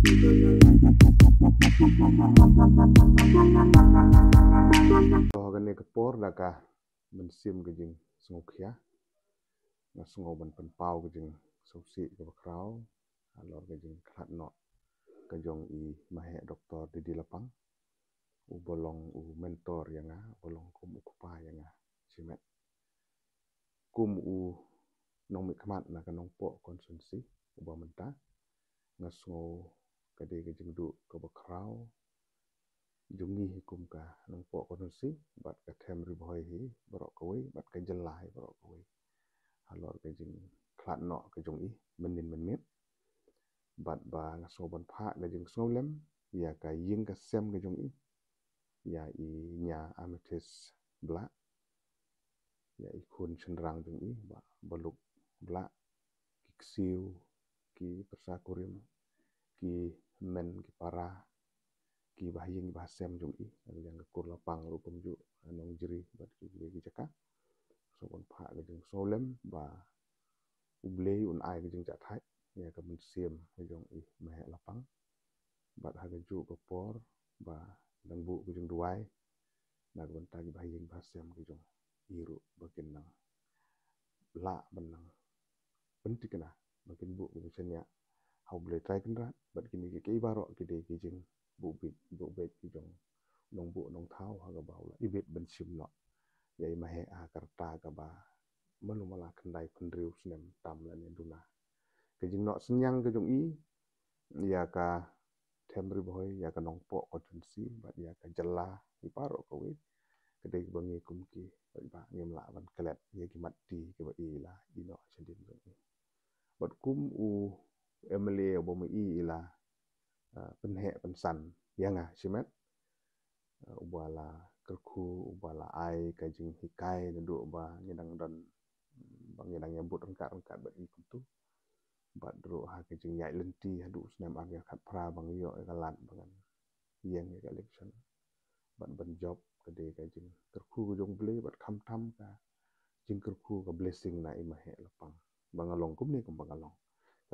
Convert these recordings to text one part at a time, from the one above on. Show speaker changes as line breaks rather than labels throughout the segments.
Gani kepor daka mensim kejing sengukya ngasungau ban penpau kejing sausi ke bakrau alor kejing khat no kejong I mahe doktor di lapang u bolong u mentor yang bolong kum ukupa yang simet kum u nong mikmat na kanong po konsumsi uba menta ngasungau kade kejing du ke bakrau jungi hikum ka nong po konsumsi bat ka them riboy hi borok kawai bat ka jelai borok kawai alor kejing khat no kejong I menin menit bat ba ngasungau ban pha kejing sngolem ya ka ying ka sem kejong I ya I nya amethyst black ya I khun cenderang jong I ba baluk black ki ksiu ki persakurim ki men ki para ki bahing bahasem jong I yang kur lapang rupam ju anong jeri bat ki jaka so bon pha kejing sngolem ba ublei un ai kejing jathai ya ka mensim kejong I mahe lapang bat hagaju kopor ba dangbu kejing duai na benta ki bahing bahasem kejong iru bakin nang la benang penting na bakin bu misalnya hau boleh try kendra bat kini ki barok kide kejing bu bet kejong nong bu nong thau haga baula ibet bensim no ya I mahe a karta ka ba malumala kendai pendriu snem tam lan duna kejing no senyang kejong I ya ka temri boy ya ka nong po konsumsi bat ya ka jela I barok kowe kedai bangi kumki ba ngem la ban kelet ye ki mati ke ba I la ino sendin bat kum u emle bo mu I ila penhe pensan yanga simet ubala kerku ubala ai kajing hikai ndu ba ngedang dan bang ngedang nyambut rengkat bat I kutu bat dro ha kajing yai lenti hadu snem ag khat pra bang yo kalan bangan yeng ke election bat ban job kede kajing kerku jong ble bat kham tham ka jing kerku ka blessing na I mahe lapang bangalong kum ni kum bangalong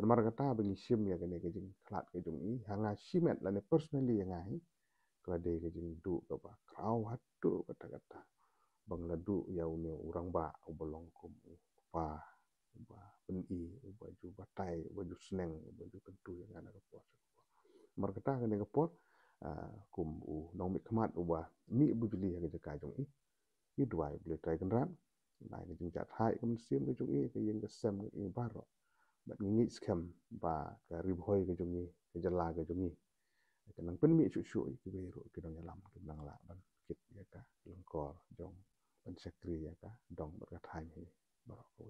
dan mar kata bagi sim ya kene kejing klat kejong I hanga simet lane personally yang ai klade kejing du ka ba krau hatu kata bang ladu yau ne urang ba ubolong kum pa ba pen I baju batai baju seneng baju tentu yang ana ka pot mar kata kene ka pot kum u nong mi khamat uba mi bujuli ha ka jong I duai boleh try kendran nai kejing jat hai kum sim kejong I ke yang ka sem I baro bat ngi scam ba ka ribhoi ke jongi ke jala ke jongi kenang pen mi chu ki beru ke dong yalam ke nang la ban kit ya ka lengkor jong ban sekri ya ka dong ba ka thai ni ba ko